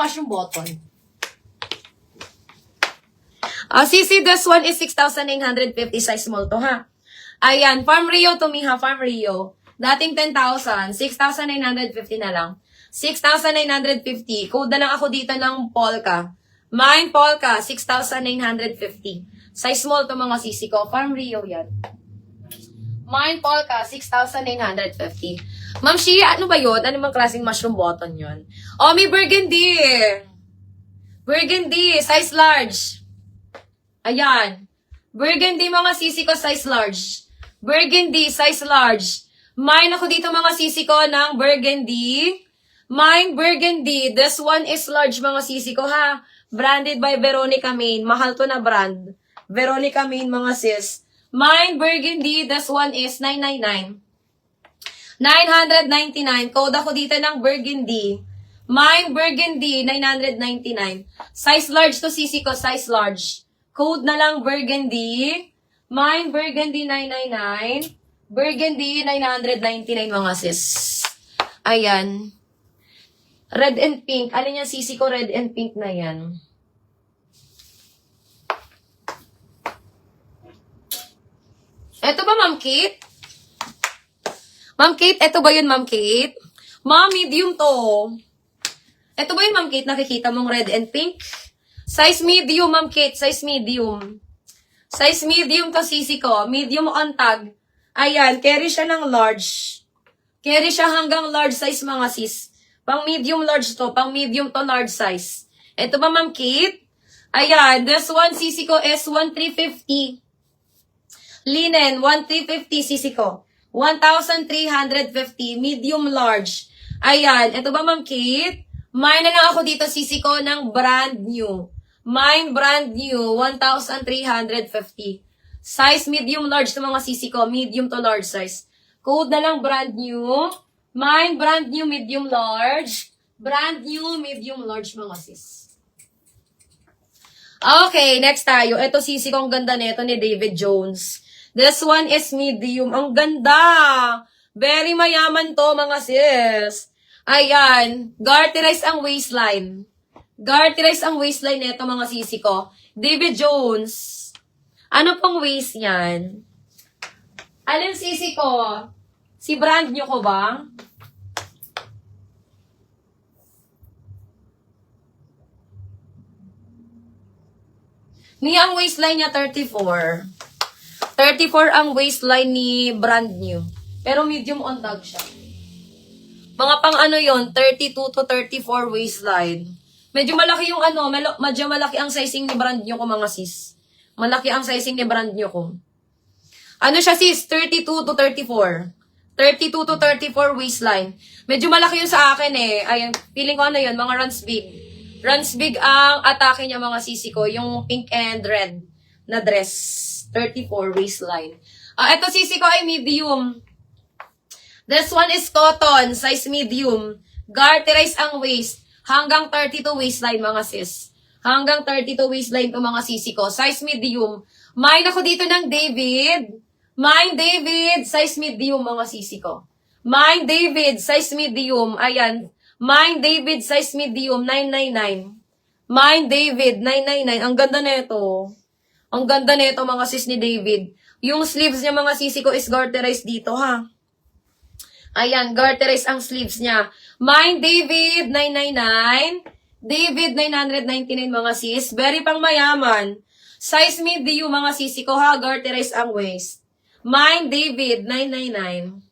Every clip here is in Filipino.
mushroom button. Sisi, this one is 6,950 size small to, ha? Ayan, Farm Rio to me, ha? Farm Rio. Dating 10,000, 6,950 na lang. 6,950. Code na lang ako dito ng Polka. Mine Polka, 6,950. Size small to mga sisi ko. Farm Rio yan. Mine Polka, 6,950. Ma'am Shia, ano ba yun? Ano bang klaseng mushroom button yun? Oh, may burgundy. Burgundy, size large. Ayan. Burgundy mga sisi ko, size large. Burgundy, size large. Mine ako dito mga sisi ko ng burgundy. Mine burgundy. This one is large mga sisi ko, ha. Branded by Veronica Main. Mahal to na brand. Veronica Main mga sis. Mine burgundy. This one is 999. 999. Code ako dito ng burgundy. Mine burgundy. 999. Size large to sisi ko. Size large. Code na lang burgundy. Mine burgundy 999. Burgundy 999 mga sis. Ayan. Red and pink. Alin yan sisi ko? Red and pink na yan. Ito ba, Ma'am Kate? Ma'am Kate, ito ba yun, Ma'am Kate? Ma'am, medium to. Ito ba yun, Ma'am Kate? Nakikita mong red and pink? Size medium, Ma'am Kate. Size medium. Size medium to sisi ko. Medium on tag. Ayan, carry siya ng large. Carry siya hanggang large size mga sis. Pang medium large to. Pang medium to large size. Ito ba, Ma'am Kate? Ayan, this one sisi ko is 1,350. Linen, 1,350 sisi ko. 1,350. Medium large. Ayan, ito ba, Ma'am Kate? Mine na lang ako dito sisi ko ng brand new. Mine brand new, 1,350. Size medium large to mga sisi ko. Medium to large size. Code na lang brand new. Mine brand new medium large. Brand new medium large mga sis. Okay, next tayo. Ito sisi ko, ang ganda nito ni David Jones. This one is medium. Ang ganda. Very mayaman to mga sis. Ayan. Garterize ang waistline. Garterize ang waistline nito mga sisi ko. David Jones. Ano pang waist yan? Alin sisi ko? Si brand nyo ko ba? Ang waistline niya 34. 34 ang waistline ni brand new. Pero medium on tag siya. Mga pang ano yon 32 to 34 waistline. Medyo malaki yung ano, medyo malaki ang sizing ni brand nyo ko mga sis. Malaki ang sizing ni brand nyo ko. Ano siya sis? 32 to 34. 32 to 34 waistline. Medyo malaki yun sa akin eh. Ayun, feeling ko ano yun, mga runs big. Runs big ang atake niya mga sisi ko. Yung pink and red na dress. 34 waistline. Ito sisi ko ay medium. This one is cotton, size medium. Garterize ang waist. Hanggang 32 waistline mga sis. Hanggang 32 waistline to mga sisi ko. Size medium. Mine ako dito ng David. Mine David, size medium mga sisi ko. Mine David, size medium. Ayan. Mine David, size medium, 999. Mine David, 999. Ang ganda nito. Ang ganda nito mga sis ni David. Yung sleeves niya mga sisi ko is garterized dito ha. Ayan, garterize ang sleeves niya. Mine David, 999. David, 999 mga sis. Very pang mayaman. Size medium mga sisi ko ha. Garterize ang waist. Mine David, 999.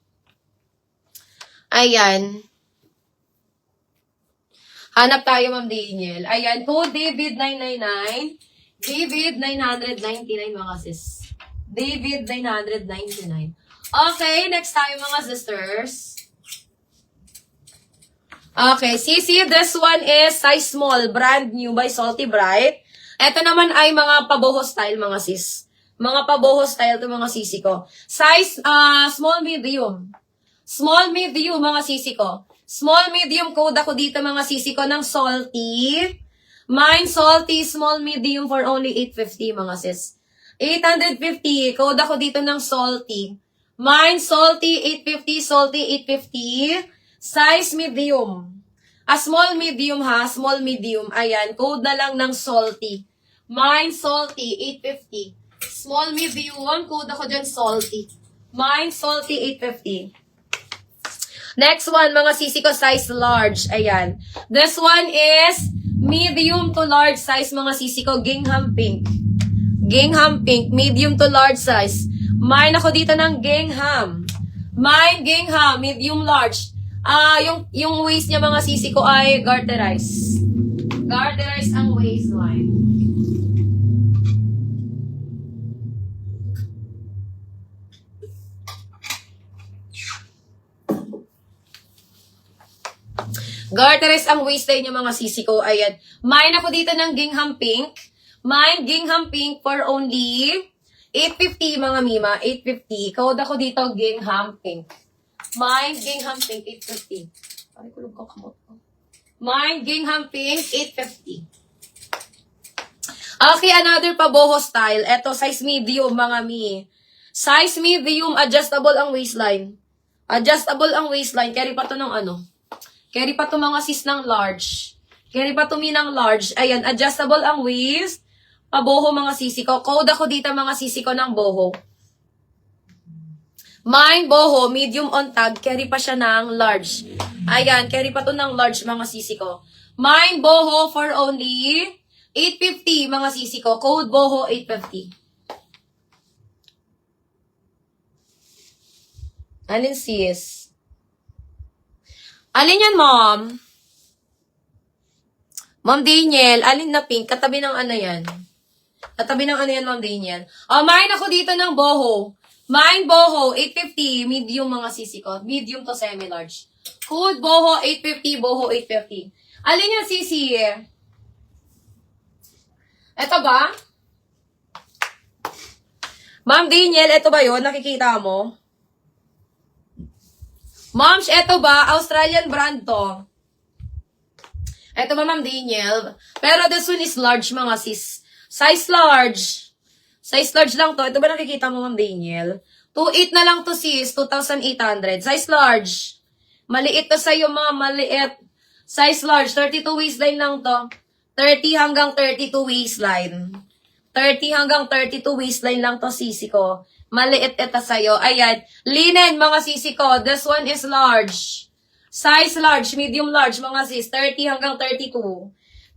Ayan. Hanap tayo, Ma'am Daniel. Ayan po, David, 999. David, 999 mga sis. David, 999. Okay, next tayo mga sisters. Okay, sisi, this one is size small, brand new by Salty Bright. Ito naman ay mga paboho style mga sis. Mga paboho style to mga sisi ko. Size small medium. Small medium mga sisi ko. Small medium code ako dito mga sisi ko ng Salty. Mine Salty, small medium for only 850 mga sis. 850, code ako dito ng Salty. Mine Salty, 850, Salty, 850. Size medium. Small, medium ha. Small, medium. Ayan. Code na lang ng salty. Mine, salty, 850. Small, medium. Code ako dyan, salty. Mine, salty, 850. Next one, mga sisi ko, size large. Ayan. This one is medium to large size, mga sisi ko. Gingham pink. Gingham pink. Medium to large size. Mine ako dito ng gingham. Mine, gingham. Medium large. Yung waist niya, mga sisi ko, ay garterize. Garterize ang waistline. Garterize ang waistline niya, mga sisi ko. Ayan. Mine ako dito ng gingham pink. Mine, gingham pink for only 850, mga mima. 850. Code ako dito, gingham pink. Mine, gingham pink, 850. Pari ko lugkang kamot ko. Mine, gingham pink, 850. Okay, another paboho style. Eto, size medium, mga mi. Size medium, adjustable ang waistline. Adjustable ang waistline. Carry pa to ng ano? Carry pa to mga sis ng large. Carry pa to mi ng large. Ayan, adjustable ang waist. Paboho, mga sisi ko. Code ako dito, mga sisi ko ng boho. Mine, boho, medium on tag. Carry pa siya ng large. Ayan, carry pa to ng large, mga sisi ko. Mine, boho, for only 850, mga sisi ko. Code boho, 850. Alin, sis? Alin yan, mom? Mom Daniel, alin na pink? Katabi ng ano yan? Katabi ng ano yan, mom Daniel? Mine ako dito ng boho. Mine, boho, 850. Medium, mga sisi ko. Medium to semi-large. Code boho, 850. Boho, 850. Alin yan, sisi? Ito ba? Ma'am Daniel, ito ba yun? Nakikita mo? Moms, ito ba? Australian brand to. Ito ba, Ma'am Daniel? Pero this one is large, mga sis. Size large. Size large lang to. Ito ba nakikita mo, Ma'am Daniel? 2.8 na lang to, sis. 2,800. Size large. Maliit to sa'yo, ma'am. Maliit. Size large. 32 waistline lang to. 30 hanggang 32 waistline. 30 hanggang 32 waistline lang to, sisi ko. Maliit ito sa'yo. Ayan. Linen, mga sisi ko. This one is large. Size large, medium large, mga sis. 30 hanggang 32.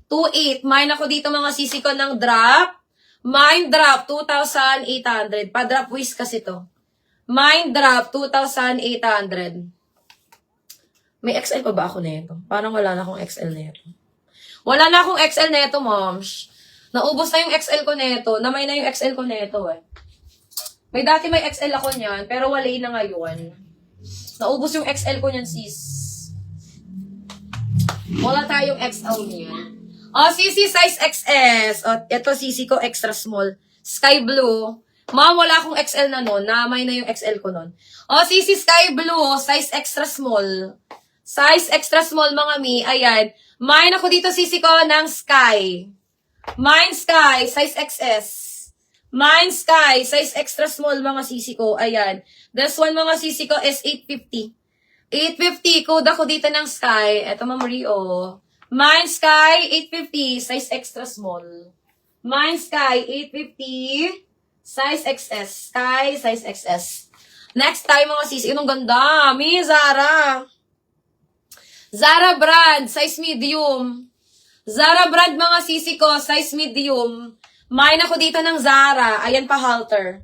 2.8. Mine ako dito, mga sisi ko, ng drop. Mine drop, 2,800. Pa-drop waist kasi to. Mine drop, 2,800. May XL pa ba ako nito? Parang wala na akong XL nito. Wala na akong XL nito, moms. Naubos na yung XL ko nito. Namay na yung XL ko nito, eh. May dati may XL ako niyan, pero wala na ngayon. Naubos yung XL ko niyan, sis. Wala tayong XL niyan. Sisi, size XS. Ito, sisi ko, extra small. Sky blue. Ma'am, wala akong XL na nun. Namay na yung XL ko nun. Sisi, sky blue. Size extra small. Size extra small, mga mi. Ayan. Mine ako dito, sisi ko, ng sky. Mine sky, size XS. Mine sky, size extra small, mga sisi ko. Ayan. This one, mga sisi ko, is 850. 850, code ako dito ng sky. Eto, Ma'am Rio. Mine sky, 850, size extra small. Mine sky, 850, size XS. Sky, size XS. Next time, mga sisi. Anong ganda? Mi, Zara. Zara brand, size medium. Zara brand, mga sisi ko, size medium. Mine ako dito ng Zara. Ayan, pa-halter.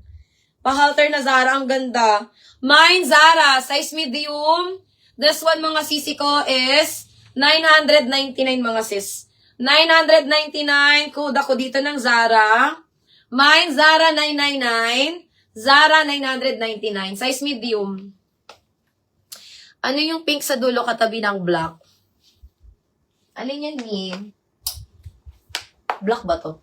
Pa-halter na Zara, ang ganda. Mine, Zara, size medium. This one, mga sisi ko, is 999, mga sis. 999, code ako dito ng Zara. Mine, Zara, 999. Zara, 999. Size medium. Ano yung pink sa dulo katabi ng black? Alin yan, ni? Black ba to?